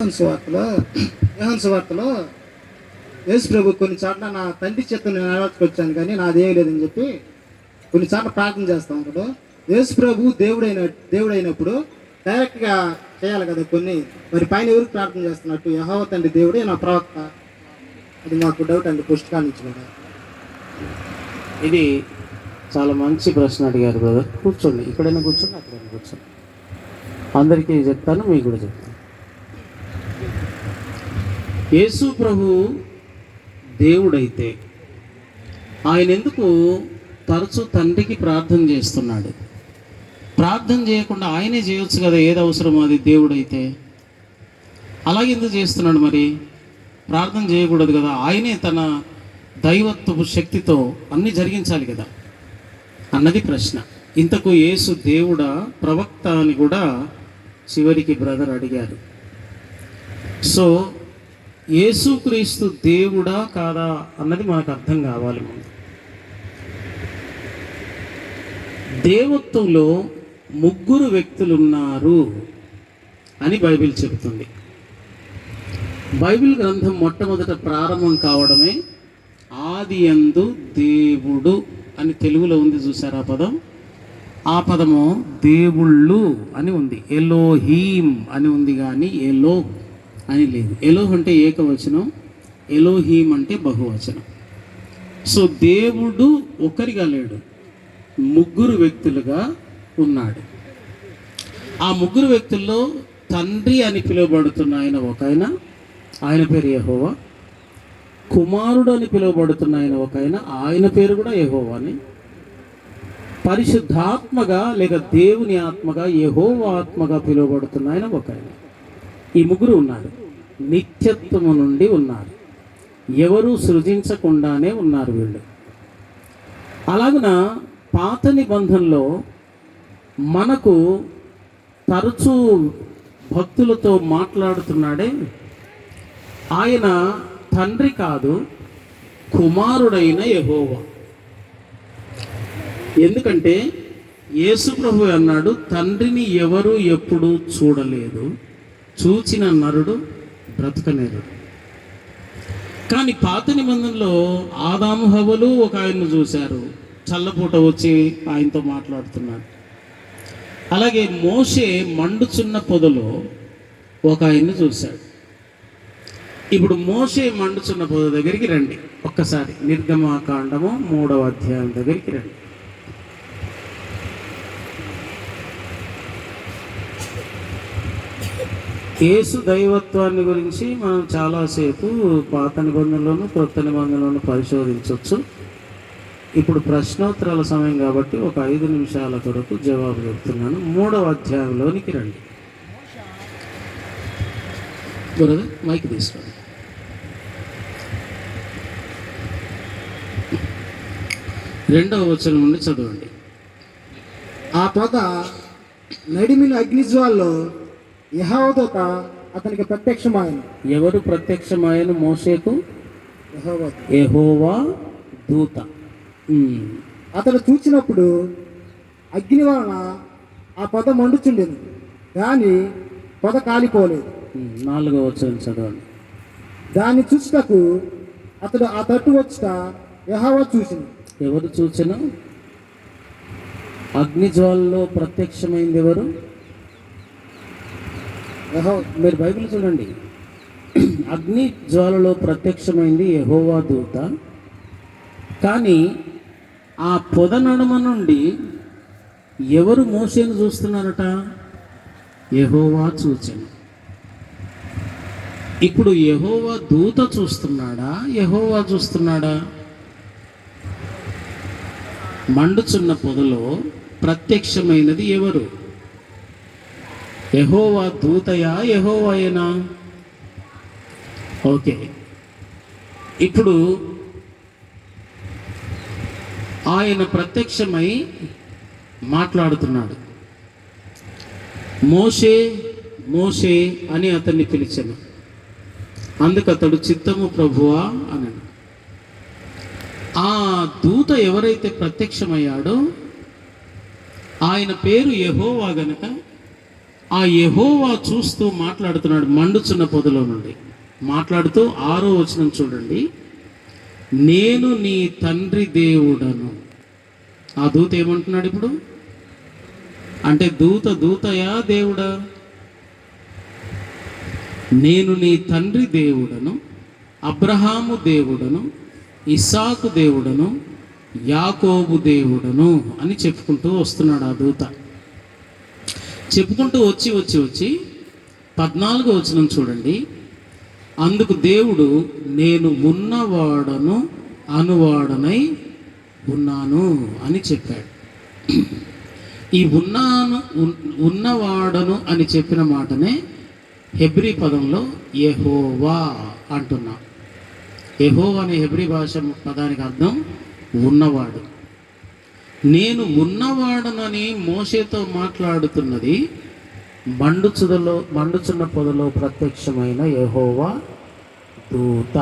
యోహాను సువార్తలో యేసు ప్రభు కొన్ని చోట్ల నా తండ్రి చేత నేను నెరవేర్చుకొచ్చాను కానీ నాదేమీ లేదని చెప్పి కొన్ని చోట్ల ప్రార్థన చేస్తూ ఉంటాడు. యేసు ప్రభు దేవుడైనప్పుడు డైరెక్ట్గా చేయాలి కదా కొన్ని. మరి పైన ఎవరికి ప్రార్థన చేస్తున్నట్టు? యెహోవా తండ్రి దేవుడే నా ప్రవక్త. అది మాకు డౌట్ అండి పుస్తకాల నుంచి కూడా. ఇది చాలా మంచి ప్రశ్న అడిగారు బ్రదర్. కూర్చోండి, ఇక్కడైనా కూర్చోండి, అక్కడైనా కూర్చోండి. అందరికీ చెప్తాను, మీకు కూడా చెప్తాను. యేసు ప్రభు దేవుడైతే ఆయన ఎందుకు తరచూ తండ్రికి ప్రార్థన చేస్తున్నాడు? ప్రార్థన చేయకుండా ఆయనే చేయొచ్చు కదా, ఏది అవసరమో అది దేవుడైతే. అలాగే ఎందుకు చేస్తున్నాడు మరి? ప్రార్థన చేయకూడదు కదా, ఆయనే తన దైవత్వపు శక్తితో అన్నీ జరిగించాలి కదా అన్నది ప్రశ్న. ఇంతకు యేసు దేవుడా ప్రవక్త అని కూడా చివరికి బ్రదర్ అడిగారు. సో యేసుక్రీస్తు దేవుడా కాదా అన్నది మనకు అర్థం కావాలి. ముందు దేవత్వంలో ముగ్గురు వ్యక్తులున్నారు అని బైబిల్ చెబుతుంది. బైబిల్ గ్రంథం మొట్టమొదట ప్రారంభం కావడమే ఆదియందు దేవుడు అని తెలుగులో ఉంది, చూసారా పదం? ఆ పదము దేవుళ్ళు అని ఉంది, ఎలోహీం అని ఉంది, కానీ ఎలో అని లేదు. ఎలోహ్ అంటే ఏకవచనం, ఎలోహీం అంటే బహువచనం. సో దేవుడు ఒకరిగా లేడు, ముగ్గురు వ్యక్తులుగా ఉన్నాడు. ఆ ముగ్గురు వ్యక్తుల్లో తండ్రి అని పిలువబడుతున్న ఆయన ఒక ఆయన పేరు యెహోవా. కుమారుడు అని పిలువబడుతున్న ఆయన ఒక ఆయన పేరు కూడా యెహోవాని. పరిశుద్ధాత్మగా లేక దేవుని ఆత్మగా యెహోవా ఆత్మగా పిలువబడుతున్న ఆయన ఒక ఆయన. ఈ ముగ్గురు ఉన్నారు, నిత్యత్వము నుండి ఉన్నారు, ఎవరు సృజించకుండానే ఉన్నారు వీళ్ళు. అలాగున పాత నిబంధనలో మనకు తరచూ భక్తులతో మాట్లాడుతున్నాడే ఆయన తండ్రి కాదు, కుమారుడైన యెహోవా. ఎందుకంటే యేసు ప్రభు అన్నాడు, తండ్రిని ఎవరు ఎప్పుడు చూడలేదు, చూచిన నరుడు బ్రతకనేరు. కానీ పాత నిబంధనలో ఆదాము హవ్వలు ఒక ఆయన్ను చూశారు, చల్లపూట వచ్చి ఆయనతో మాట్లాడుతున్నాడు. అలాగే మోషే మండుచున్న పొదలో ఒక ఆయన్ని చూశాడు. ఇప్పుడు మోషే మండుచున్న పొద దగ్గరికి రండి ఒక్కసారి. నిర్గమాకాండము 3వ అధ్యాయం దగ్గరికి రండి. యేసు దైవత్వాన్ని గురించి మనం చాలాసేపు పాత నిబంధనలోను కొత్త నిబంధనలోను పరిశోధించవచ్చు. ఇప్పుడు ప్రశ్నోత్తరాల సమయం కాబట్టి ఒక 5 నిమిషాల కొరకు జవాబు చెప్తున్నాను. 3వ అధ్యాయంలోనికి రండి. బ్రదర్ మైక్ తీసుకోండి. 2వ వచనం నుండి చదవండి. ఆ పొద నడిమిన అగ్నిజ్వాల్లో యెహోవా దూత అతనికి ప్రత్యక్షమాయను. ఎవరు ప్రత్యక్షమాయను మోషేకు? యెహోవా దూత. అతను చూచినప్పుడు అగ్ని వలన ఆ పొద మండుచుండేది, కానీ పొద కాలిపోలేదు. 4వ వచనం చదవండి. దాన్ని చూచుటకు అతడు ఆ తట్టు వచ్చుట యెహోవా చూసింది. ఎవరు చూచిన? అగ్నిజ్వాలలో ప్రత్యక్షమైంది ఎవరు? మీరు బైబిల్ చూడండి. అగ్ని జ్వాలలో ప్రత్యక్షమైంది యెహోవా దూత. కానీ ఆ పొద నడుమ నుండి ఎవరు మోషేను చూస్తున్నారట? యెహోవా చూచెను. ఇప్పుడు యెహోవా దూత చూస్తున్నాడా, యెహోవా చూస్తున్నాడా? మండుచున్న పొదలో ప్రత్యక్షమైనది ఎవరు? యెహోవా దూతయా, యెహోవాయేనా? ఓకే, ఇప్పుడు ఆయన ప్రత్యక్షమై మాట్లాడుతున్నాడు. మోషే మోషే అని అతన్ని పిలిచాను. అందుకు అతడు చిత్తము ప్రభువా అన్నాడు. ఆ దూత ఎవరైతే ప్రత్యక్షమయ్యాడో ఆయన పేరు యెహోవా గనుక ఆ యెహోవా చూస్తూ మాట్లాడుతున్నాడు మండుచున్న పొదలో నుండి. మాట్లాడుతూ 6వ వచనం చూడండి. నేను నీ తండ్రి దేవుడను. ఆ దూత ఏమంటున్నాడు ఇప్పుడు? అంటే దూతయా దేవుడా? నేను నీ తండ్రి దేవుడను, అబ్రహాము దేవుడను, ఇస్సాకు దేవుడను, యాకోబు దేవుడను అని చెప్పుకుంటూ వస్తున్నాడు ఆ దూత. చెప్పుకుంటూ వచ్చి 14వ వచనం చూడండి. అందుకు దేవుడు, నేను ఉన్నవాడను అనువాడనై ఉన్నాను అని చెప్పాడు. ఈ ఉన్నవాడను అని చెప్పిన మాటనే హెబ్రీ పదంలో యెహోవా అంటున్నాం. యెహోవా అనే హెబ్రీ భాష పదానికి అర్థం ఉన్నవాడు. నేను ఉన్నవాడనని మోషేతో మాట్లాడుతున్నది మండుచున్న పొదలో ప్రత్యక్షమైన యెహోవా దూత.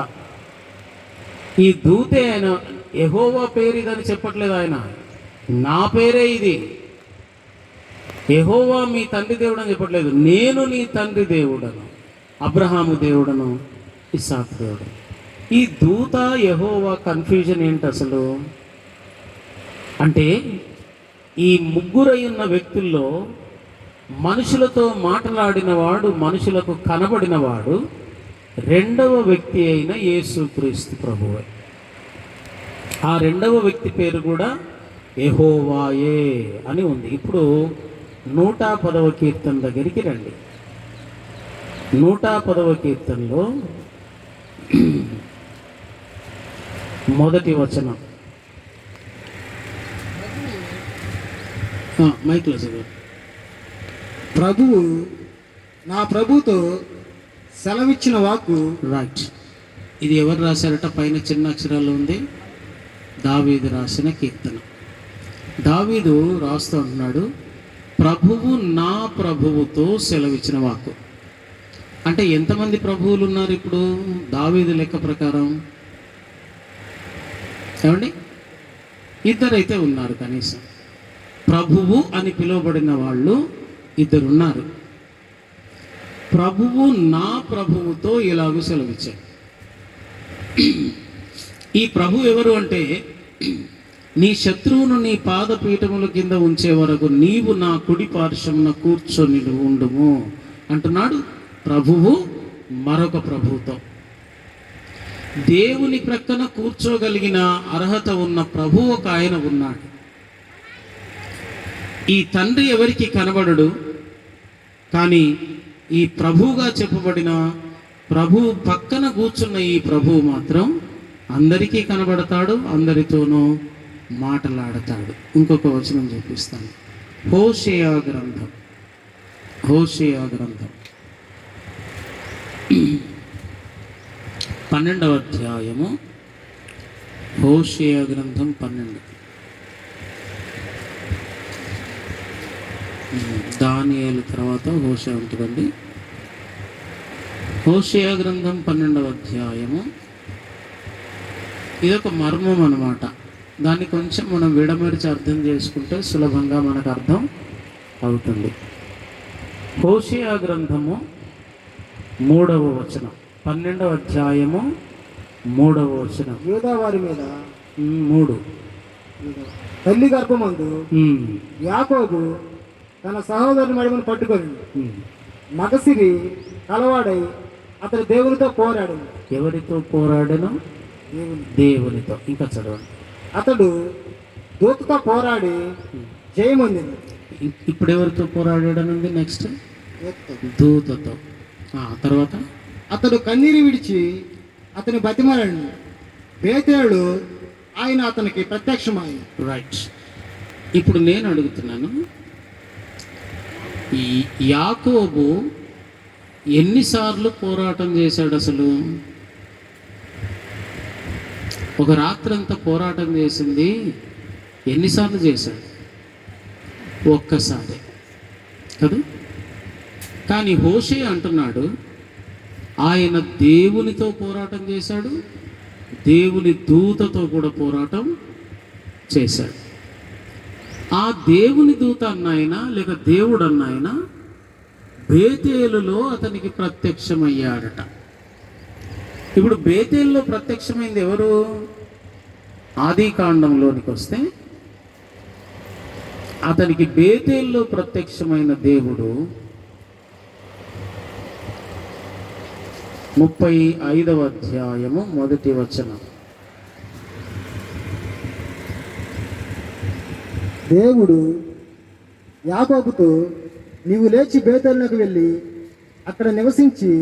ఈ దూతే ఆయన యెహోవా పేరు ఇదని చెప్పట్లేదు. ఆయన నా పేరే ఇది, యెహోవా మీ తండ్రి దేవుడు అని చెప్పట్లేదు. నేను నీ తండ్రి దేవుడను, అబ్రహాము దేవుడను, ఇస్సాకు దేవుడు. ఈ దూత యెహోవా కన్ఫ్యూజన్ ఏంటి అసలు అంటే, ఈ ముగ్గురై ఉన్న వ్యక్తుల్లో మనుషులతో మాట్లాడినవాడు, మనుషులకు కనబడినవాడు రెండవ వ్యక్తి అయిన యేసుక్రీస్తు ప్రభువే. ఆ రెండవ వ్యక్తి పేరు కూడా యెహోవాయే అని ఉంది. ఇప్పుడు 110వ కీర్తన దగ్గరికి రండి. 110వ కీర్తనలో మొదటి వచనం. మైక్లో చదువు. ప్రభువు నా ప్రభుతో సెలవిచ్చిన వాక్కు. రైట్. ఇది ఎవరు రాశారట? పైన చిన్న అక్షరాలు ఉంది, దావీదు రాసిన కీర్తన. దావీదు రాస్తూ అంటున్నాడు, ప్రభువు నా ప్రభువుతో సెలవిచ్చిన వాక్కు. అంటే ఎంతమంది ప్రభువులు ఉన్నారు ఇప్పుడు దావీదు లెక్క ప్రకారం? ఏమండి? ఇద్దరైతే ఉన్నారు కనీసం. ప్రభువు అని పిలువబడిన వాళ్ళు ఇద్దరున్నారు. ప్రభువు నా ప్రభువుతో ఇలాగ సెలవిచ్చాడు. ఈ ప్రభు ఎవరు అంటే, నీ శత్రువును నీ పాదపీఠముల కింద ఉంచే వరకు నీవు నా కుడి పార్శ్వమున కూర్చొని ఉండుము అంటున్నాడు ప్రభువు మరొక ప్రభువుతో. దేవుని ప్రక్కన కూర్చోగలిగిన అర్హత ఉన్న ప్రభు ఒక ఆయన ఉన్నాడు. ఈ తండ్రి ఎవరికి కనబడడు, కానీ ఈ ప్రభువుగా చెప్పబడిన ప్రభు పక్కన కూర్చున్న ఈ ప్రభువు మాత్రం అందరికీ కనబడతాడు, అందరితోనూ మాట్లాడతాడు. ఇంకొక వచనం చూపిస్తాను. హోషేయ గ్రంథం 12వ అధ్యాయము. హోషేయ గ్రంథం 12. దానియేలు తర్వాత హోషేయ ఉంటుందండి. హోషేయ గ్రంథం 12వ అధ్యాయము. ఇదొక మర్మం అన్నమాట. దాన్ని కొంచెం మనం విడమరిచి అర్థం చేసుకుంటే సులభంగా మనకు అర్థం అవుతుంది. హోషేయ గ్రంథము 3వ వచనం, 12వ అధ్యాయము 3వ వచనం. యూదా వారి మీద 3 తల్లి గర్భమందు యాకోబు తన సహోదరుని మడిమను పట్టుకొని మగసిరి కలవాడై అతడు దేవునితో పోరాడు. ఎవరితో పోరాడను? దేవునితో. ఇంకా చదవండి. అతడు దూతతో పోరాడి జయమొందింది. ఇప్పుడు ఎవరితో పోరాడాడనుంది? నెక్స్ట్ దూతతో. తర్వాత అతడు కన్నీరు విడిచి అతని బతిమాలను బేతేలు ఆయన అతనికి ప్రత్యక్షమైంది. రైట్. ఇప్పుడు నేను అడుగుతున్నాను, ఈ యాకోబు ఎన్నిసార్లు పోరాటం చేశాడు అసలు? ఒక రాత్రంతా పోరాటం చేసింది ఎన్నిసార్లు చేశాడు? ఒక్కసారి కదా. కానీ హోషేయ అంటున్నాడు, ఆయన దేవునితో పోరాటం చేశాడు, దేవుని దూతతో కూడా పోరాటం చేశాడు. ఆ దేవుని దూత అన్నాయన లేక దేవుడు అన్నాయన బేతేలులో అతనికి ప్రత్యక్షమయ్యాడట. ఇప్పుడు బేతేలులో ప్రత్యక్షమైంది ఎవరు? ఆది కాండంలోనికి వస్తే అతనికి బేతేలులో ప్రత్యక్షమైన దేవుడు 35వ అధ్యాయము 1వ వచనం. దేవుడు యాకోబుతో, నీవు లేచి బేతేలునకు వెళ్ళి అక్కడ నివసించి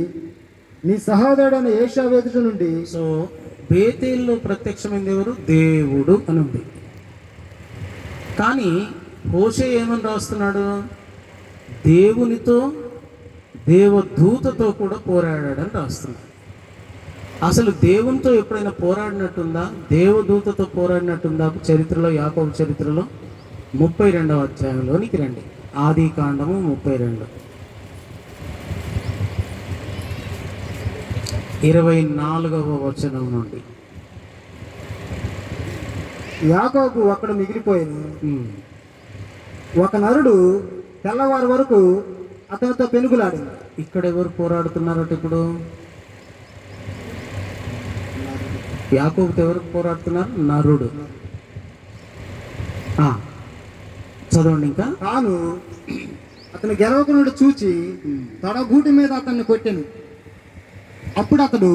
నీ సహోదరుడైన ఏశావు ఎదుట నుండి. సో బేతేలులో ప్రత్యక్షమైంది ఎవరు? దేవుడు అని ఉంది. కానీ హోషే ఏమని రాస్తున్నాడు? దేవునితో దేవదూతతో కూడా పోరాడాడని రాస్తున్నాడు. అసలు దేవునితో ఎప్పుడైనా పోరాడినట్టుందా? దేవదూతతో పోరాడినట్టుందా? చరిత్రలో, యాకోబు చరిత్రలో 32వ అధ్యాయంలోనికి రండి. ఆది కాండము 32, 24వ వచనం నుండి. యాకోబు అక్కడ మిగిలిపోయాను. ఒక నరుడు తెల్లవారు వరకు అతనితో పెనుగులాడింది. ఇక్కడ ఎవరు పోరాడుతున్నారట? ఇప్పుడు యాకోబుతో ఎవరు పోరాడుతున్నారు? నరుడు. చదవండి ఇంకా. తాను అతని గెలవకునుడు చూచి తొడగూటి మీద అతన్ని కొట్టాను. అప్పుడు అతడు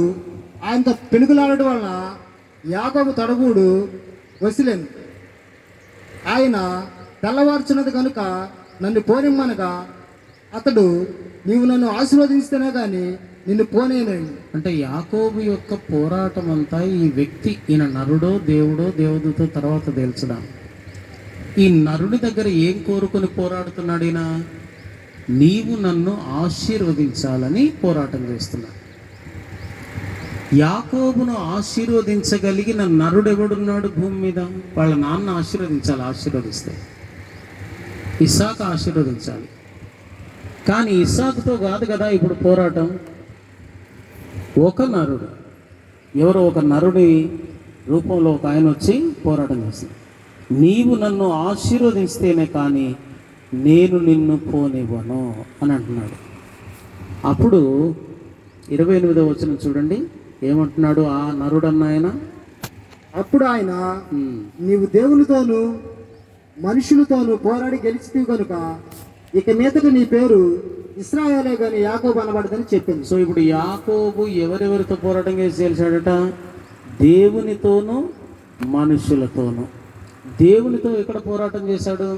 ఆయనతో పెనుగులాడడం వలన యాకోబు తొడగూడు వసిలేను. ఆయన తెల్లవార్చున్నది కనుక నన్ను పోనిమ్మనగా అతడు, నీవు నన్ను ఆశీర్వదిస్తేనే కానీ నిన్ను పోనేనండి. అంటే యాకోబు యొక్క పోరాటం అంతా ఈ వ్యక్తి, ఈయన నరుడో దేవుడో దేవదూతో తర్వాత తెలుసుదా. ఈ నరుడి దగ్గర ఏం కోరుకొని పోరాడుతున్నాడు ఈయన? నీవు నన్ను ఆశీర్వదించాలని పోరాటం చేస్తున్నాడు. యాకోబును ఆశీర్వదించగలిగిన నరుడు ఎవడున్నాడు భూమి మీద? వాళ్ళ నాన్న ఆశీర్వదించాలి. ఆశీర్వదిస్తే ఇస్సాకు ఆశీర్వదించాలి. కానీ ఇస్సాకుతో కాదు కదా ఇప్పుడు పోరాటం. ఒక నరుడు, ఎవరో ఒక నరుడి రూపంలో ఒక ఆయన వచ్చి పోరాటం చేస్తుంది. నీవు నన్ను ఆశీర్వదిస్తేనే కానీ నేను నిన్ను పోనివ్వను అని అంటున్నాడు. అప్పుడు 28వ వచనం చూడండి, ఏమంటున్నాడు ఆ నరుడన్న ఆయన? అప్పుడు ఆయన, నీవు దేవునితోనూ మనుషులతోనూ పోరాడి గెలిచితివి కనుక ఇక మీదట నీ పేరు ఇశ్రాయేలే గాని యాకోబు అనబడదని చెప్పింది. సో ఇప్పుడు యాకోబు ఎవరెవరితో పోరాటం చేసి గెలిచాడట? దేవునితోనూ మనుషులతోనూ. దేవునితో ఎక్కడ పోరాటం చేశాడు?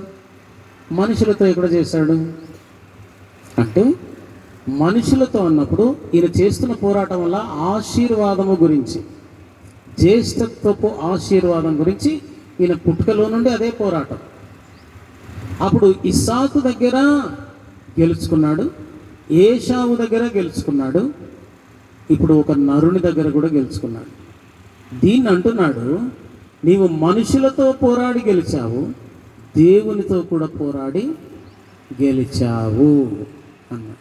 మనుషులతో ఎక్కడ చేశాడు? అంటే మనుషులతో అన్నప్పుడు ఈయన చేస్తున్న పోరాటం వల్ల ఆశీర్వాదము గురించి, జ్యేష్ఠత్వపు ఆశీర్వాదం గురించి ఈయన పుట్టుకలో నుండి అదే పోరాటం. అప్పుడు ఇస్సాకు దగ్గర గెలుచుకున్నాడు, ఏశావు దగ్గర గెలుచుకున్నాడు, ఇప్పుడు ఒక నరుని దగ్గర కూడా గెలుచుకున్నాడు. దీన్ని అంటున్నాడు, నీవు మనుషులతో పోరాడి గెలిచావు, దేవునితో కూడా పోరాడి గెలిచావు అన్నాడు.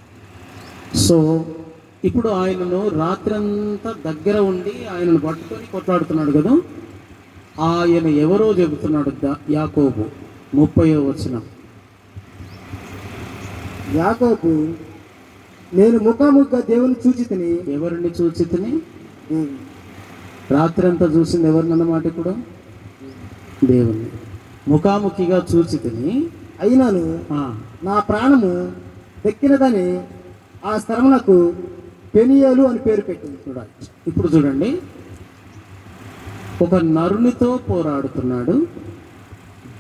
సో ఇప్పుడు ఆయనను రాత్రంతా దగ్గర ఉండి ఆయనను పట్టుకొని కొట్లాడుతున్నాడు కదా. ఆయన ఎవరో చెబుతున్నాడు యాకోబు 30వ వచనం. యాకోబు, నేను ముఖాముఖిగా దేవుని చూచి తిని. ఎవరిని చూచి తిని? రాత్రి అంతా చూసింది ఎవరినన్నమాట? ఇప్పుడు దేవుణ్ణి ముఖాముఖిగా చూచి తిని. అయినాను నా ప్రాణము దక్కినదని ఆ స్థలమునకు పెనియేలు అని పేరు పెట్టింది. చూడాలి. ఇప్పుడు చూడండి, ఒక నరునితో పోరాడుతున్నాడు,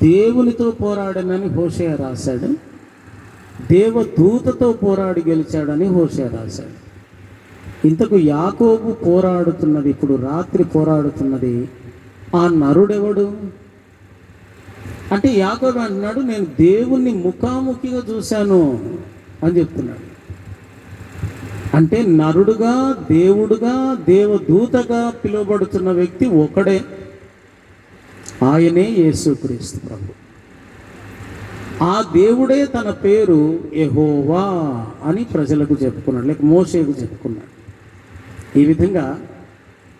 దేవునితో పోరాడనని హోషేయ రాశాడు, దేవదూతతో పోరాడి గెలిచాడని హోషేయ రాశాడు. ఇంతకు యాకోబు పోరాడుతున్నది, ఇప్పుడు రాత్రి పోరాడుతున్నది ఆ నరుడెవడు అంటే? యాకోబు అంటున్నాడు, నేను దేవుణ్ణి ముఖాముఖిగా చూశాను అని చెప్తున్నాడు. అంటే నరుడుగా, దేవుడుగా, దేవదూతగా పిలువబడుతున్న వ్యక్తి ఒకడే, ఆయనే యేసుక్రీస్తు ప్రభు. ఆ దేవుడే తన పేరు యెహోవా అని ప్రజలకు చెప్పుకున్నాడు, లేక మోషేకు చెప్పుకున్నాడు. ఈ విధంగా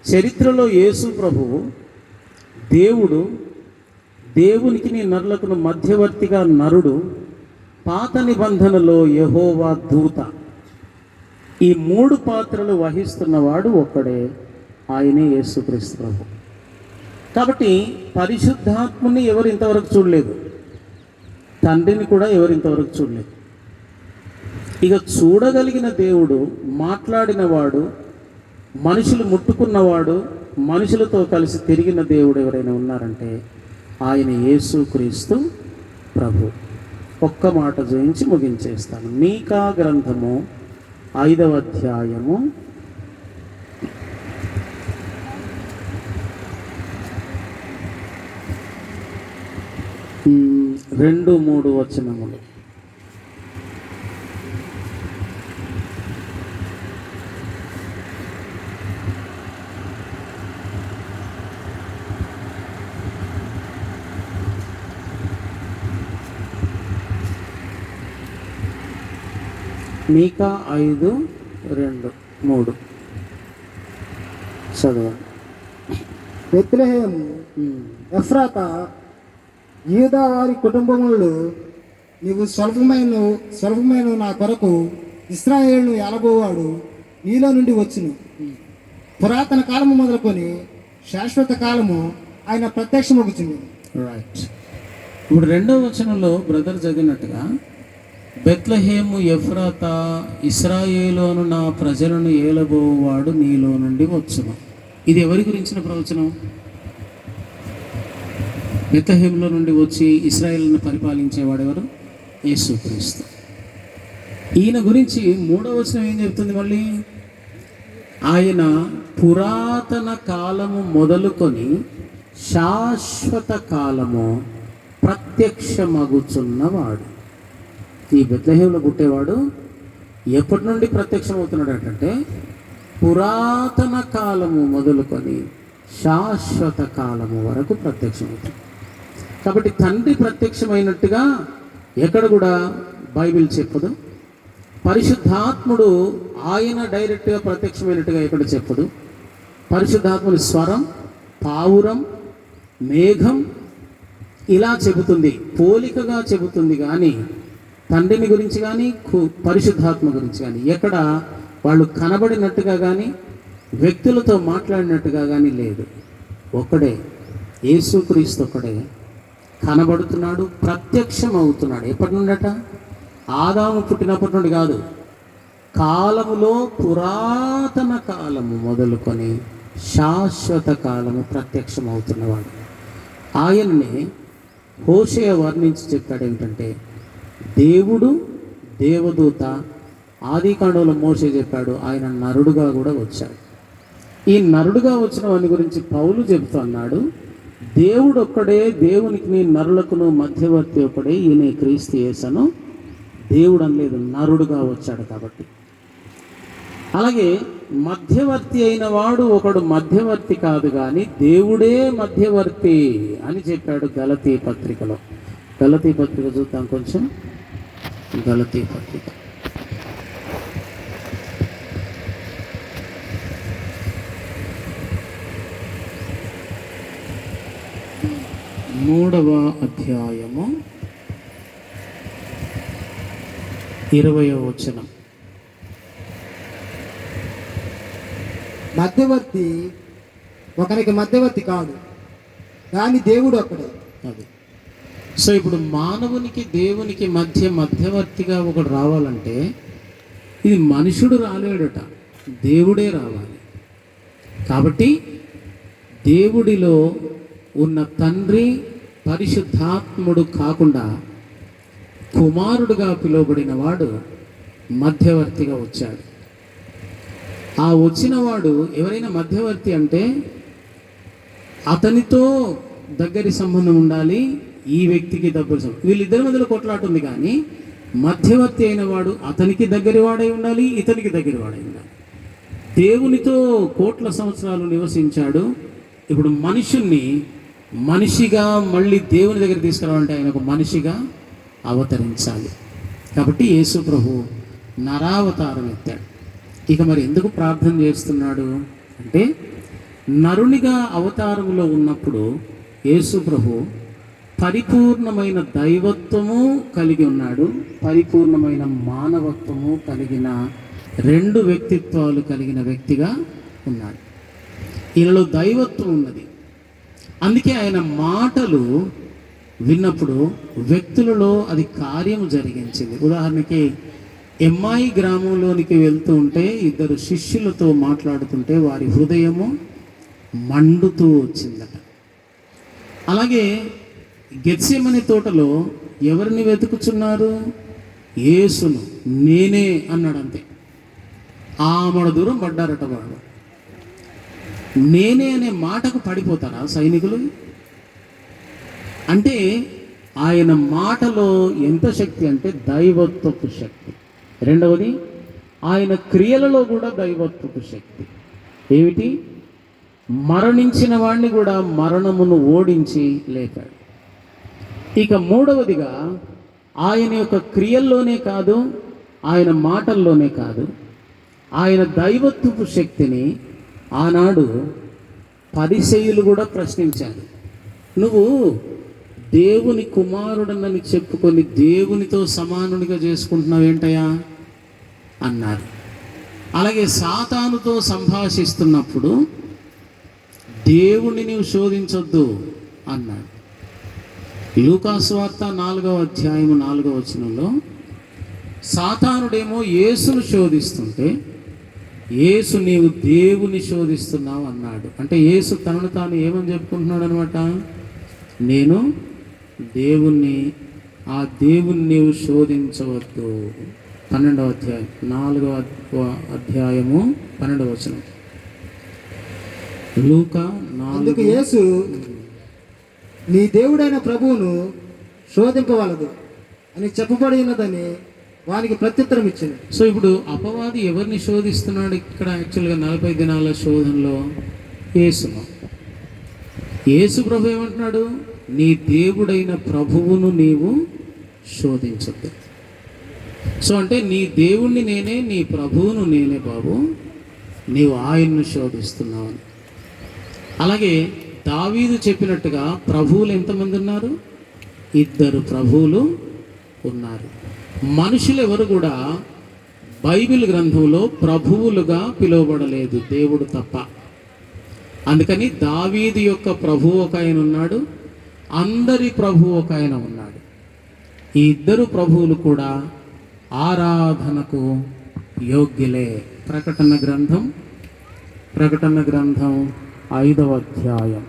చరిత్రలో యేసు ప్రభువు దేవుడు, దేవునికి నరులకు మధ్యవర్తిగా నరుడు పాత నిబంధనలో యెహోవా దూత, ఈ 3 పాత్రలు వహిస్తున్నవాడు ఒక్కడే, ఆయనే యేసుక్రీస్తు ప్రభు. కాబట్టి పరిశుద్ధాత్ముని ఎవరు ఇంతవరకు చూడలేదు, తండ్రిని కూడా ఎవరు ఇంతవరకు చూడలేదు. ఇక చూడగలిగిన దేవుడు, మాట్లాడినవాడు, మనుషులు ముట్టుకున్నవాడు, మనుషులతో కలిసి తిరిగిన దేవుడు ఎవరైనా ఉన్నారంటే ఆయన యేసుక్రీస్తు ప్రభు. ఒక్క మాట జయించి ముగించేస్తాను. మీకా గ్రంథము 5వ అధ్యాయము 2-3 వచనములు. మీకా 5:2-3 చదవండి. బెత్లెహేము ఎఫ్రాతా, యూదా వారి కుటుంబములు, నీవు స్వల్పమైన నా కొరకు ఇశ్రాయేలును ఏలబోవాడు నీలో నుండి వచ్చును. పురాతన కాలము మొదలుకొని శాశ్వత కాలము ఆయన ప్రత్యక్షమగుచుంది. రైట్. ఇప్పుడు 2వ వచనంలో బ్రదర్ చదివినట్టుగా బెత్లెహేము ఎఫ్రాతా, ఇశ్రాయేలు అను నా ప్రజలను ఏలబోవాడు నీలో నుండి వచ్చును. ఇది ఎవరి గురించిన ప్రవచనం? బెత్లెహేములో నుండి వచ్చి ఇశ్రాయేలును పరిపాలించేవాడు ఎవరు? యేసుక్రీస్తు. ఈయన గురించి 3వ వచనం ఏం చెప్తుంది మళ్ళీ? ఆయన పురాతన కాలము మొదలుకొని శాశ్వత కాలము ప్రత్యక్షమగుచున్నవాడు. ఈ బెత్లెహేములో పుట్టేవాడు ఎప్పటి నుండి ప్రత్యక్షమవుతున్నాడు అంటే పురాతన కాలము మొదలుకొని శాశ్వత కాలము వరకు ప్రత్యక్షమవుతుంది. కాబట్టి తండ్రి ప్రత్యక్షమైనట్టుగా ఎక్కడ కూడా బైబిల్ చెప్పదు. పరిశుద్ధాత్ముడు ఆయన డైరెక్ట్గా ప్రత్యక్షమైనట్టుగా ఎక్కడ చెప్పదు. పరిశుద్ధాత్ముని స్వరం, పావురం, మేఘం ఇలా చెబుతుంది, పోలికగా చెబుతుంది. కానీ తండ్రిని గురించి కానీ పరిశుద్ధాత్మ గురించి కానీ ఎక్కడ వాళ్ళు కనబడినట్టుగా కానీ వ్యక్తులతో మాట్లాడినట్టుగా కానీ లేదు. ఒక్కడే యేసుక్రీస్తు, ఒక్కడే కనబడుతున్నాడు, ప్రత్యక్షం అవుతున్నాడు. ఎప్పటి నుండట? ఆదాము పుట్టినప్పటి నుండి కాదు, కాలములో పురాతన కాలము మొదలుకొని శాశ్వత కాలము ప్రత్యక్షం అవుతున్నవాడు. ఆయన్నే హోషేయ వర్ణించి చెప్పాడు ఏంటంటే దేవుడు, దేవదూత. ఆదికాండంలో మోషే చెప్పాడు ఆయన నరుడుగా కూడా వచ్చాడు. ఈ నరుడుగా వచ్చిన వాని గురించి పౌలు చెబుతూ అన్నాడు, దేవుడు ఒక్కడే, దేవునికి నరులకును మధ్యవర్తి ఒక్కడే, ఈయన క్రీస్తు యేసును. దేవుడు అనలేదు, నరుడుగా వచ్చాడు. కాబట్టి అలాగే మధ్యవర్తి అయిన వాడు ఒకడు మధ్యవర్తి కాదు కానీ దేవుడే మధ్యవర్తి అని చెప్పాడు గలతీ పత్రికలో. గలతీ పత్రిక చూద్దాం కొంచెం. గలతీ పత్రిక 3వ అధ్యాయము 20వ వచనం. మధ్యవర్తి ఒకరికి మధ్యవర్తి కాదు కానీ దేవుడు ఒక్కడే. అది. సో ఇప్పుడు మానవునికి దేవునికి మధ్యవర్తిగా ఒకడు రావాలంటే ఇది మనుషుడు రాలేడట, దేవుడే రావాలి. కాబట్టి దేవుడిలో ఉన్న తండ్రి పరిశుద్ధాత్ముడు కాకుండా కుమారుడుగా పిలువబడిన వాడు మధ్యవర్తిగా వచ్చాడు. ఆ వచ్చినవాడు ఎవరైనా మధ్యవర్తి అంటే అతనితో దగ్గరి సంబంధం ఉండాలి, ఈ వ్యక్తికి దగ్గర సంబంధం. వీళ్ళిద్దరి మధ్యలో కొట్లాట ఉంది కానీ మధ్యవర్తి అయిన వాడు అతనికి దగ్గరి వాడై ఉండాలి, ఇతనికి దగ్గరి వాడై ఉండాలి. దేవునితో కోట్ల సంవత్సరాలు నివసించాడు. ఇప్పుడు మనుషుల్ని మనిషిగా మళ్ళీ దేవుని దగ్గర తీసుకురావాలంటే ఆయన ఒక మనిషిగా అవతరించాలి. కాబట్టి యేసు ప్రభు నరావతారం ఎత్తాడు. ఇక మరి ఎందుకు ప్రార్థన చేస్తున్నాడు అంటే నరునిగా అవతారంలో ఉన్నప్పుడు యేసు ప్రభు పరిపూర్ణమైన దైవత్వము కలిగి ఉన్నాడు, పరిపూర్ణమైన మానవత్వము కలిగిన రెండు వ్యక్తిత్వాలు కలిగిన వ్యక్తిగా ఉన్నాడు. ఈయనలో దైవత్వం ఉన్నది. అందుకే ఆయన మాటలు విన్నప్పుడు వ్యక్తులలో అది కార్యము జరిగించింది. ఉదాహరణకి ఎమ్మాయి గ్రామంలోనికి వెళ్తూ ఉంటే ఇద్దరు శిష్యులతో మాట్లాడుతుంటే వారి హృదయము మండుతూ వచ్చిందట. అలాగే గెత్సేమనే తోటలో ఎవరిని వెతుకుచున్నారు? యేసును. నేనే అన్నాడు, అంతే. ఆమడ దూరం పడ్డారట వాళ్ళు. నేనే అనే మాటకు పడిపోతారా సైనికులు? అంటే ఆయన మాటలో ఎంత శక్తి అంటే దైవత్వపు శక్తి. రెండవది ఆయన క్రియలలో కూడా దైవత్వపు శక్తి. ఏమిటి? మరణించిన వాడిని కూడా మరణమును ఓడించి లేపాడు. ఇక మూడవదిగా ఆయన యొక్క క్రియల్లోనే కాదు, ఆయన మాటల్లోనే కాదు, ఆయన దైవత్వపు శక్తిని ఆనాడు పరిసయ్యులు కూడా ప్రశ్నించారు. నువ్వు దేవుని కుమారుడనని చెప్పుకొని దేవునితో సమానుడిగా చేసుకుంటున్నావు ఏంటయ్యా అన్నారు. అలాగే సాతానుతో సంభాషిస్తున్నప్పుడు దేవుని నీవు శోధించొద్దు అన్నాడు. లూకాసు వార్త 4వ అధ్యాయము 4వ వచనంలో సాతానుడేమో యేసును శోధిస్తుంటే యేసు నీవు దేవుని శోధిస్తున్నావు అన్నాడు. అంటే యేసు తనను తాను ఏమని చెప్పుకుంటున్నాడు అనమాట? నేను దేవుణ్ణి, ఆ దేవుణ్ణి నీవు శోధించవద్దు. 12వ అధ్యాయం 4వ అధ్యాయము 12వ వచనం. లూకా 4. అందుకు యేసు నీ దేవుడైన ప్రభువును శోధింపవలదు అని చెప్పబడి ఉన్నదని వానికి ప్రత్యుత్తరం ఇచ్చింది. సో ఇప్పుడు అపవాది ఎవరిని శోధిస్తున్నాడు ఇక్కడ? యాక్చువల్గా 40 దినాల శోధనలో యేసును. యేసు ప్రభు ఏమంటున్నాడు? నీ దేవుడైన ప్రభువును నీవు శోధించద్దు. సో అంటే నీ దేవుణ్ణి నేనే, నీ ప్రభువును నేనే బాబు, నీవు ఆయన్ను శోధిస్తున్నావు. అలాగే దావీదు చెప్పినట్టుగా ప్రభువులు ఎంతమంది ఉన్నారు? 2 ప్రభువులు ఉన్నారు. మనుషులు ఎవరు కూడా బైబిల్ గ్రంథంలో ప్రభువులుగా పిలువబడలేదు, దేవుడు తప్ప. అందుకని దావీదు యొక్క ప్రభువు ఒక ఆయన ఉన్నాడు, అందరి ప్రభువు ఒక ఆయన ఉన్నాడు. ఈ 2 ప్రభువులు కూడా ఆరాధనకు యోగ్యులే. ప్రకటన గ్రంథం 5వ అధ్యాయం.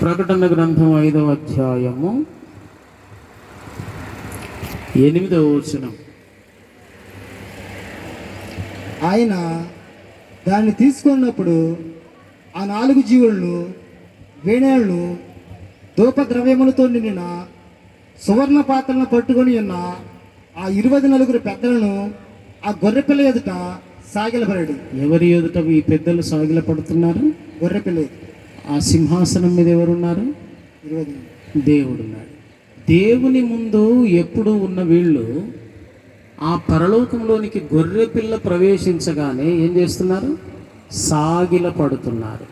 ప్రకటన గ్రంథం 5వ అధ్యాయము 8వ వచనం. ఆయన దాన్ని తీసుకున్నప్పుడు ఆ 4 జీవులను, వీణేళ్లను, ధూపద్రవ్యములతో నిండిన సువర్ణ పాత్రలను పట్టుకొని ఉన్న ఆ 24 పెద్దలను ఆ గొర్రెపిల్ల ఎదుట సాగిలపడాడు. ఎవరి ఎదుట ఈ పెద్దలు సాగిలపడుతున్నారు? గొర్రెపిల్ల ఎదుట. ఆ సింహాసనం మీద ఎవరున్నారు? 20. దేవుడున్నాడు. దేవుని ముందు ఎప్పుడు ఉన్న వీళ్ళు ఆ పరలోకంలోనికి గొర్రెపిల్ల ప్రవేశించగానే ఏం చేస్తున్నారు? సాగిల పడుతున్నారు.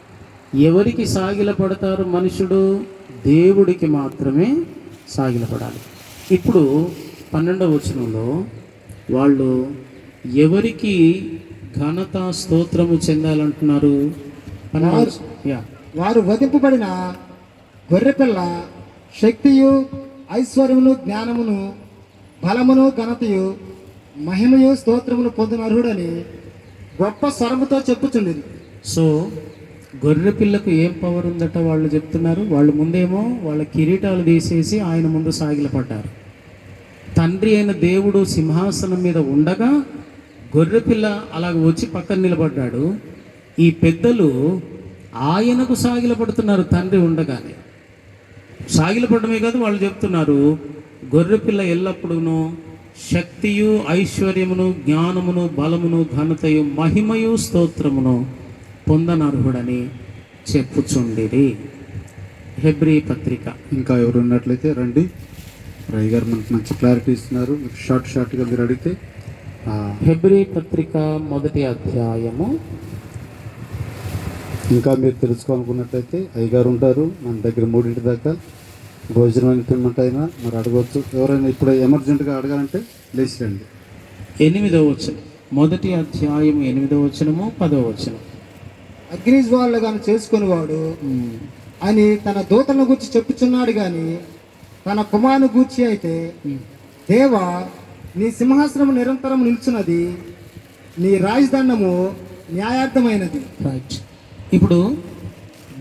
ఎవరికి సాగిల పడతారు మనుషుడు? దేవుడికి మాత్రమే సాగిలపడాలి. ఇప్పుడు 12వ వచనంలో వాళ్ళు ఎవరికి ఘనత స్తోత్రము చెందాలంటున్నారు? వారు వధింపబడిన గొర్రెపిల్ల శక్తియు, ఐశ్వర్యమును, జ్ఞానమును, బలమును, ఘనతయు, మహిమయు, స్తోత్రమును పొందిన అర్హుడని గొప్ప స్వరముతో చెప్పుచుండేది. సో గొర్రెపిల్లకు ఏం పవర్ ఉందట వాళ్ళు చెప్తున్నారు. వాళ్ళు ముందేమో వాళ్ళ కిరీటాలు తీసేసి ఆయన ముందు సాగిలపడ్డారు. తండ్రి అయిన దేవుడు సింహాసనం మీద ఉండగా గొర్రెపిల్ల అలాగ వచ్చి పక్కన నిలబడ్డాడు. ఈ పెద్దలు ఆయనకు సాగిలపడుతున్నారు తండ్రి ఉండగానే. సాగిలపడమే కాదు, వాళ్ళు చెప్తున్నారు గొర్రెపిల్ల ఎల్లప్పుడూ శక్తియు, ఐశ్వర్యమును, జ్ఞానమును, బలమును, ఘనతయు, మహిమయు, స్తోత్రమును పొందనర్హుడని చెప్పుచుండిరి. హెబ్రీ పత్రిక. ఇంకా ఎవరు ఉన్నట్లయితే రండి. రవి గారు మనకు మంచి క్లారిటీ ఇస్తున్నారు. షార్ట్గా మీరు అడిగితే. హెబ్రీ పత్రిక 1వ అధ్యాయము ఇంకా మీరు తెలుసుకోవాలనుకున్నట్లయితే అయ్యగారు ఉంటారు మన దగ్గర 3 దాకా. భోజనం అయినా మరి అడగవచ్చు. ఎవరైనా ఇప్పుడు ఎమర్జెంట్గా అడగాలంటే లేచి రండి. 8వ వచనం, మొదటి అధ్యాయం 8వ వచనము 10వ వచనం. అగ్నిజ్వాళ్ళు కానీ చేసుకునేవాడు అని తన దూతలను గూర్చి చెప్పుచున్నాడు కానీ తన కుమారుని గూర్చి అయితే, దేవా నీ సింహాసనము నిరంతరం నిల్చున్నది, నీ రాజదండము న్యాయార్థమైనది. రైట్. ఇప్పుడు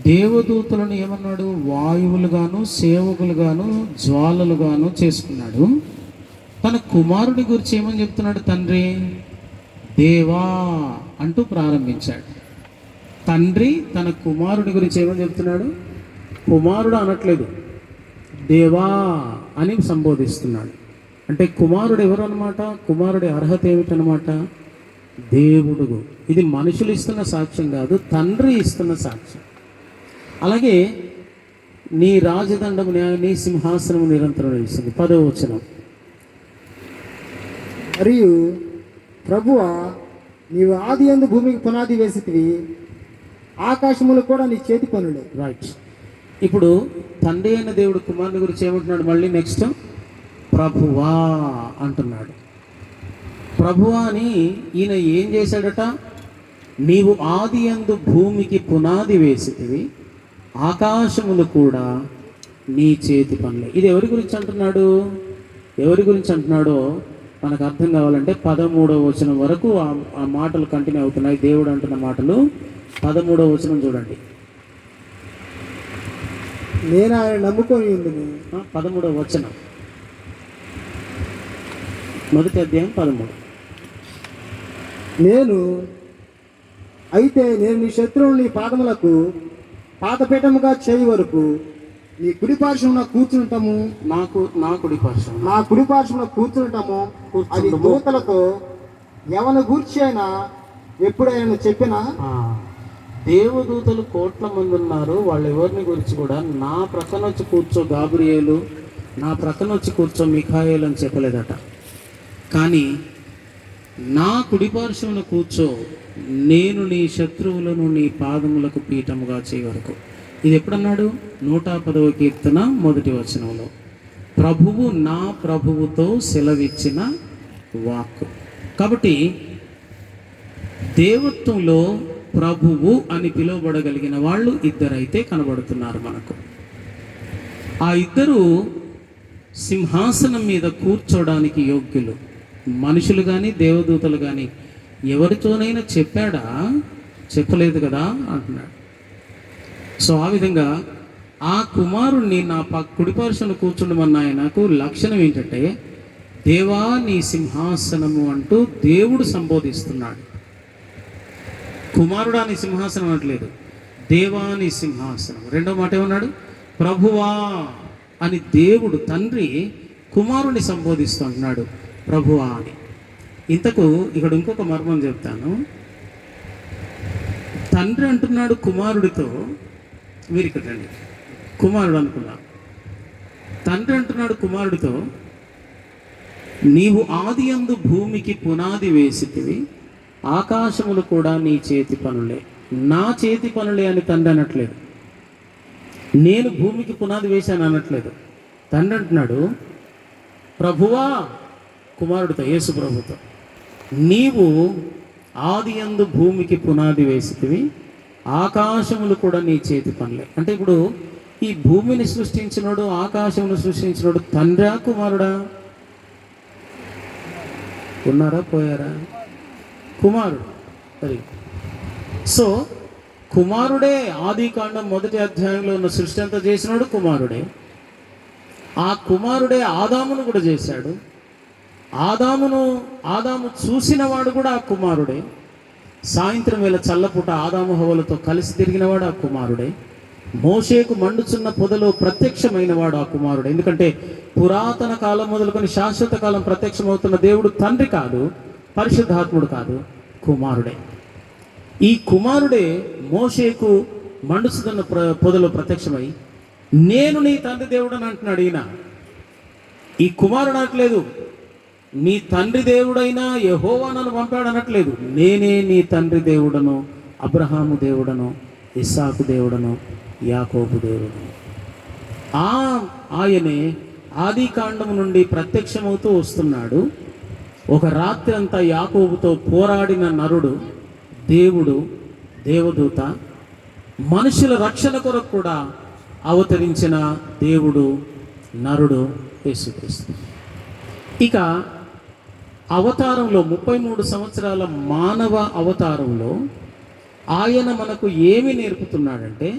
దేవదూతలను ఏమన్నాడు? వాయువులుగాను సేవకులుగాను జ్వాలలుగాను చేసుకున్నాడు. తన కుమారుడి గురించి ఏమని చెప్తున్నాడు? తండ్రి దేవా అంటూ ప్రారంభించాడు. తండ్రి తన కుమారుడి గురించి ఏమని చెప్తున్నాడు? కుమారుడు అనట్లేదు, దేవా అని సంబోధిస్తున్నాడు. అంటే కుమారుడు ఎవరు అనమాట? కుమారుడి అర్హత ఏమిటనమాట? దేవుడు. ఇది మనుషులు ఇస్తున్న సాక్ష్యం కాదు, తండ్రి ఇస్తున్న సాక్ష్యం. అలాగే నీ రాజదండము నీ సింహాసనము నిరంతరం నిలుస్తుంది. 10వ వచనం, మరియు ప్రభువా నీవు ఆది యందు భూమికి పునాది వేసితివి, ఆకాశములు కూడా నీ చేతి పనులే. రైట్. ఇప్పుడు తండ్రి అయిన దేవుడు కుమారుని గురించి ఏమంటున్నాడు? మళ్ళీ నెక్స్ట్ ప్రభువా అంటున్నాడు. ప్రభువా అని ఈయన ఏం చేశాడట? నీవు ఆది యందు భూమికి పునాది వేసితివి, ఆకాశములు కూడా నీ చేతి పనులే. ఇది ఎవరి గురించి అంటున్నాడు? ఎవరి గురించి అంటున్నాడో మనకు అర్థం కావాలంటే 13వ వచనం వరకు ఆ మాటలు కంటిన్యూ అవుతున్నాయి. దేవుడు అంటున్న మాటలు 13వ వచనం చూడండి. నేను ఆయన నమ్ముకొని ఉంది. 13వ వచనం, మొదటి అధ్యాయం 13. అయితే నేను నీ శత్రువులు నీ పాదములకు పాదపీఠముగా చేయి వరకు నీ కుడి పార్శ్వమున కూర్చుంటాము, నా కుడి పార్శ్వమున కూర్చుంటాము అది దూతలతో ఎవరి గూర్చి అయినా ఎప్పుడైనా చెప్పినా. దేవదూతలు కోట్ల మంది ఉన్నారు, వాళ్ళు ఎవరిని గురించి కూడా నా ప్రక్కన వచ్చి కూర్చో గాబ్రియేలు, నా ప్రక్కన వచ్చి కూర్చో మిఖాయేలు అని చెప్పలేదట. కానీ నా కుడిపార్శ్వమున కూర్చో, నేను నీ శత్రువులను నీ పాదములకు పీఠముగా చేయ వరకు. ఇది ఎప్పుడన్నాడు? 110వ కీర్తన 1వ వచనంలో ప్రభువు నా ప్రభువుతో సెలవిచ్చిన వాక్కు. కాబట్టి దేవత్వంలో ప్రభువు అని పిలువబడగలిగిన వాళ్ళు ఇద్దరైతే కనబడుతున్నారు మనకు. ఆ ఇద్దరు సింహాసనం మీద కూర్చోడానికి యోగ్యులు. మనుషులు కానీ దేవదూతలు కానీ ఎవరితోనైనా చెప్పాడా? చెప్పలేదు కదా అంటున్నాడు. సో ఆ విధంగా ఆ కుమారుణ్ణి నా కుడిపార్శ్వను కూర్చుండమన్న ఆయనకు లక్షణం ఏంటంటే దేవా నీ సింహాసనము అంటూ దేవుడు సంబోధిస్తున్నాడు. కుమారుడా నీ సింహాసనం అనట్లేదు, దేవా నీ సింహాసనం. రెండో మాట ఏమన్నాడు? ప్రభువా అని దేవుడు తండ్రి కుమారుని సంబోధిస్తూ అంటున్నాడు ప్రభువా అని. ఇంతకు ఇక్కడ ఇంకొక మర్మం చెప్తాను. తండ్రి అంటున్నాడు కుమారుడితో, మీరు ఇక్కడ రండి, కుమారుడు అనుకున్నాం. తండ్రి అంటున్నాడు కుమారుడితో, నీవు ఆది యందు భూమికి పునాది వేసితివి, ఆకాశములు కూడా నీ చేతి పనులే. నా చేతి పనులే అని తండ్రి అనట్లేదు, నేను భూమికి పునాది వేశాను అనట్లేదు. తండ్రి అంటున్నాడు ప్రభువా కుమారుడితో, యేసు ప్రభుతో, నీవు ఆది యందు భూమికి పునాది వేసితివి, ఆకాశములు కూడా నీ చేతి పనులే. అంటే ఇప్పుడు ఈ భూమిని సృష్టించినోడు, ఆకాశమును సృష్టించినోడు తండ్రా కుమారుడా? ఉన్నారా పోయారా? కుమారుడు. సరే, సో కుమారుడే ఆది కాండం 1వ అధ్యాయంలో ఉన్న సృష్టి అంతా చేసినాడు కుమారుడే. ఆ కుమారుడే ఆదామును కూడా చేశాడు. ఆదాము చూసినవాడు కూడా ఆ కుమారుడే. సాయంత్రం వేళ చల్లపూట ఆదాము హవ్వలతో కలిసి తిరిగినవాడు ఆ కుమారుడే. మోషేకు మండుచున్న పొదలో ప్రత్యక్షమైన వాడు ఆ కుమారుడు. ఎందుకంటే పురాతన కాలం మొదలుకొని శాశ్వత కాలం ప్రత్యక్షమవుతున్న దేవుడు తండ్రి కాదు, పరిశుద్ధాత్ముడు కాదు, కుమారుడే. ఈ కుమారుడే మోషేకు మండుచుతున్న పొదలో ప్రత్యక్షమై నేను నీ తండ్రి దేవుడు అని అంటున్నాడు. ఈయన ఈ కుమారుడు అనట్లేదు నీ తండ్రి దేవుడైనా యెహోవా నన్ను పంపాడు అనట్లేదు, నేనే నీ తండ్రి దేవుడను, అబ్రహాము దేవుడను, ఇస్సాకు దేవుడను, యాకోబు దేవుడను. ఆయనే ఆది కాండము నుండి ప్రత్యక్షమవుతూ వస్తున్నాడు. ఒక రాత్రి అంతా యాకోబుతో పోరాడిన నరుడు, దేవుడు, దేవదూత, మనుషుల రక్షణ కొరకు కూడా అవతరించిన దేవుడు, నరుడు యేసుక్రీస్తు. ఇక అవతారంలో 33 సంవత్సరాల మానవ అవతారంలో ఆయన మనకు ఏమి నేర్పుతున్నాడంటే,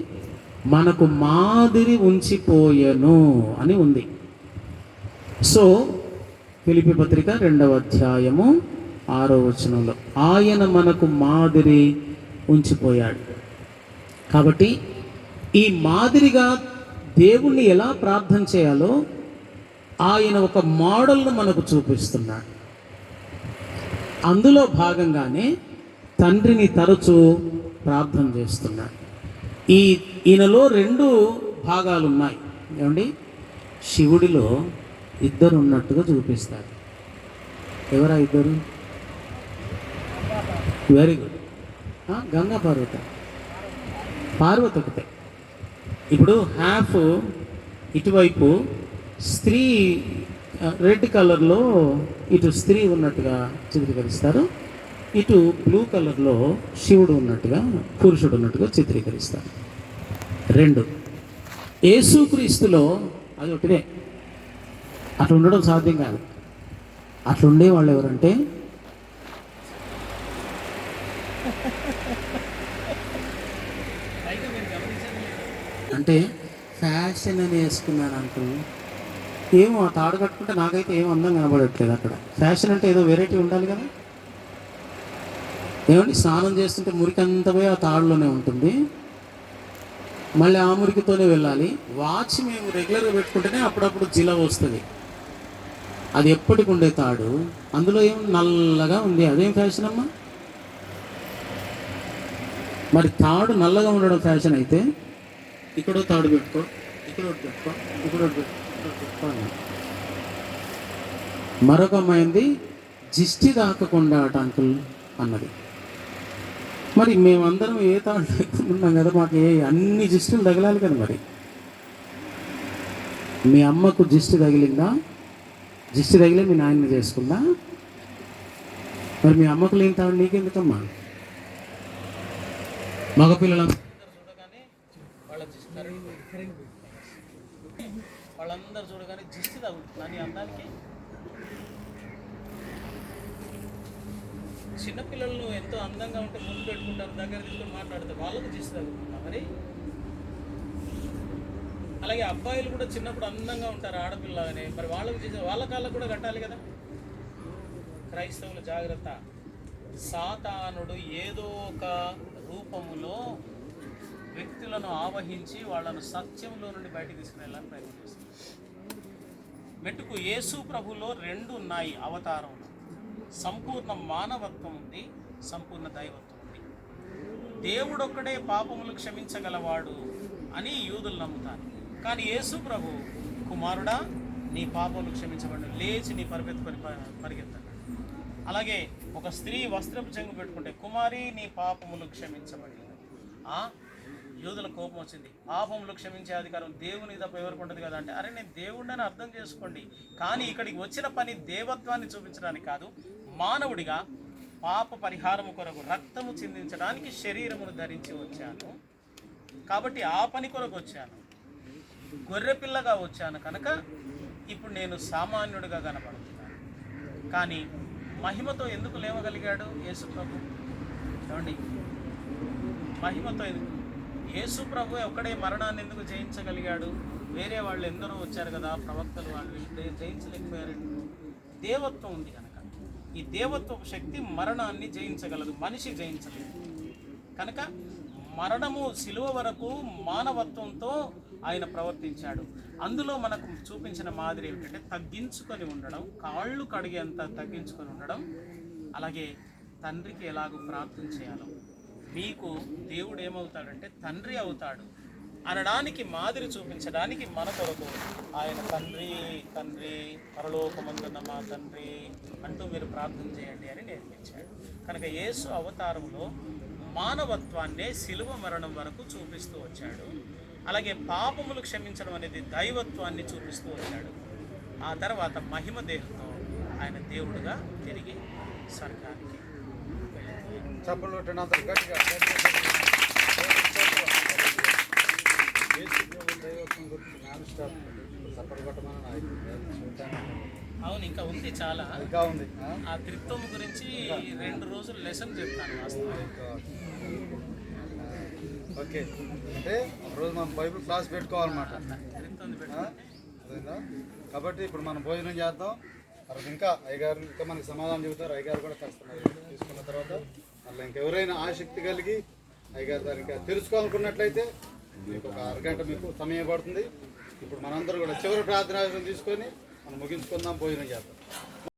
మనకు మాదిరి ఉంచిపోయెను అని ఉంది. సో ఫిలిప్పీ పత్రిక 2వ అధ్యాయము 6వ వచనంలో ఆయన మనకు మాదిరి ఉంచిపోయాడు. కాబట్టి ఈ మాదిరిగా దేవుణ్ణి ఎలా ప్రార్థన చేయాలో ఆయన ఒక మోడల్ను మనకు చూపిస్తున్నాడు. అందులో భాగంగానే తండ్రిని తరచూ ప్రార్థన చేస్తున్నాడు. ఈయనలో 2 భాగాలు ఉన్నాయి. ఏమండి, శివుడిలో ఇద్దరు ఉన్నట్టుగా చూపిస్తారు. ఎవరా ఇద్దరు? Very good. గంగా పార్వతి ఒకటే. ఇప్పుడు హాఫ్ ఇటువైపు స్త్రీ రెడ్ కలర్లో ఇటు స్త్రీ ఉన్నట్టుగా చిత్రీకరిస్తారు, ఇటు బ్లూ కలర్లో శివుడు ఉన్నట్టుగా, పురుషుడు ఉన్నట్టుగా చిత్రీకరిస్తారు. 2 యేసుక్రీస్తులో అది ఒకటిదే. అట్లా ఉండడం సాధ్యం కాదు. అట్లా ఉండేవాళ్ళు ఎవరంటే అంటే ఫ్యాషన్ అని వేసుకున్నాను అంకుల్. ఏమో ఆ తాడు కట్టుకుంటే నాకైతే ఏం అందం కనబడట్లేదు. అక్కడ ఫ్యాషన్ అంటే ఏదో వెరైటీ ఉండాలి కదా. ఏమండి, స్నానం చేస్తుంటే మురికి అంతా పోయి ఆ తాడులోనే ఉంటుంది, మళ్ళీ ఆ మురికితోనే వెళ్ళాలి. వాచ్ మేము రెగ్యులర్గా పెట్టుకుంటేనే అప్పుడప్పుడు జిల వస్తుంది. అది ఎప్పటికి ఉండే తాడు, అందులో ఏం నల్లగా ఉంది, అదేం ఫ్యాషన్ అమ్మా? మరి తాడు నల్లగా ఉండడం ఫ్యాషన్ అయితే ఇక్కడో తాడు పెట్టుకో, ఇక్కడ పెట్టుకో, ఇక్కడ పెట్టుకో అన్నాడు. మరొక అమ్మాయింది జిష్టి దాకకుండా అట అంకుల్ అన్నది. మరి మేమందరం ఏ తాడు ఉన్నాం కదా, మాకు అన్ని జిస్టులు తగలాలి కదా. మరి మీ అమ్మకు జిష్టి తగిలిందా? జిష్టి తగిలే మీ నాయన్ని చేసుకుందా? మరి మీ అమ్మకు లేని తాడు నీకెందుకమ్మా? మగపిల్లలందరూ చూడగానే వాళ్ళందరూ చూడగానే జిష్టి తగులుతుంది అని అందానికి. చిన్నపిల్లలు ఎంతో అందంగా ఉంటే ముందు పెట్టుకుంటారు, దగ్గర తీసుకొని మాట్లాడితే వాళ్ళకు జిష్టి తగులుతుందా? మరి అలాగే అబ్బాయిలు కూడా చిన్నప్పుడు అందంగా ఉంటారు ఆడపిల్లగానే, మరి వాళ్ళ కాళ్ళకు కూడా కట్టాలి కదా. క్రైస్తవుల జాగ్రత్త, సాతానుడు ఏదో ఒక రూపములో వ్యక్తులను ఆవహించి వాళ్ళను సత్యంలో నుండి బయటకు తీసుకునేలా ప్రయత్నం చేస్తుంది. మెట్టుకు యేసు ప్రభులో 2 ఉన్నాయి అవతారంలో. సంపూర్ణ మానవత్వం ఉంది, సంపూర్ణ దైవత్వం ఉంది. దేవుడొక్కడే పాపములు క్షమించగలవాడు అని యూదులు నమ్ముతారు. కానీ యేసు ప్రభు, కుమారుడా నీ పాపములు క్షమించబడి లేచి నీ పరిగెత్తుకొని పరిగెత్తాడు. అలాగే ఒక స్త్రీ వస్త్రపు చెంగు పెట్టుకుంటే, కుమారి నీ పాపములు క్షమించబడి. యూదుల కోపం వచ్చింది. పాపములు క్షమించే అధికారం దేవుని తప్ప ఎవరికి ఉండదు కదా అంటే, అరే నేను దేవుడిని అర్థం చేసుకోండి, కానీ ఇక్కడికి వచ్చిన పని దేవత్వాన్ని చూపించడానికి కాదు, మానవుడిగా పాప పరిహారము కొరకు రక్తము చిందించడానికి శరీరమును ధరించి వచ్చాను, కాబట్టి ఆ పని కొరకు వచ్చాను, గొర్రెపిల్లగా వచ్చాను కనుక ఇప్పుడు నేను సామాన్యుడిగా కనబడుతున్నాను. కానీ మహిమతో ఎందుకు లేవగలిగాడు యేసు ప్రభు? చూడండి, మహిమతో యేసు ప్రభు ఒక్కడే మరణాన్ని ఎందుకు జయించగలిగాడు? వేరే వాళ్ళు ఎందరో వచ్చారు కదా, ప్రవక్తలు, వాళ్ళు జయించలేకపోయారు. దేవత్వం ఉంది కనుక. ఈ దేవత్వపు శక్తి మరణాన్ని జయించగలదు, మనిషి జయించలేదు కనుక మరణము శిలువ వరకు మానవత్వంతో ఆయన ప్రవర్తించాడు. అందులో మనకు చూపించిన మాదిరి ఏమిటంటే తగ్గించుకొని ఉండడం, కాళ్ళు కడిగేంత తగ్గించుకొని ఉండడం, అలాగే తండ్రికి ఎలాగో ప్రార్థన చేయాలో. మీకు దేవుడు ఏమవుతాడంటే తండ్రి అవుతాడు అనడానికి మాదిరి చూపించడానికి మన కొరకు ఆయన తండ్రి తండ్రి పరలోకమందున్న మా తండ్రి అంటూ మీరు ప్రార్థన చేయండి అని నేర్పించాడు. కనుక యేసు అవతారంలో మానవత్వాన్నే శిలువ మరణం వరకు చూపిస్తూ వచ్చాడు. అలాగే పాపములు క్షమించడం అనేది దైవత్వాన్ని చూపిస్తూ వచ్చాడు. ఆ తర్వాత మహిమ దేహంతో ఆయన దేవుడుగా తిరిగి స్వర్గానికి చప్పలు కొట్టినంత గట్టిగా దైవత్వం గురించి నాన్ స్టాప్ చప్పలు కొట్టమని అవును, ఇంకా ఉంది చాలా. ఇంకా ఉంది. ఆ త్రిత్వం గురించి 2 రోజులు లెసన్ చెప్తాను వాస్తవానికి. ఓకే, అంటే ఒకరోజు మనం బైబిల్ క్లాస్ పెట్టుకోవాలన్నమాట. త్రిత్వం పెట్టుకుంటే అదేనా? కాబట్టి ఇప్పుడు మనం భోజనం చేద్దాం. తర్వాత ఇంకా అయ్యగారు ఇంకా మనకి సమాధానం చెబుతారు. అయ్యగారు కూడా కష్టమది తీసుకున్న తర్వాత మళ్ళీ ఇంకెవరైనా ఆసక్తి కలిగి అయ్యగారు దాన్ని ఇంకా తెలుసుకోవాలనుకున్నట్లయితే మీకు ఒక అరగంట మీకు సమయం పడుతుంది. ఇప్పుడు మనందరూ కూడా చివరి ప్రార్థన తీసుకొని మనం ముగించుకుందాం, భోజనం చేద్దాం.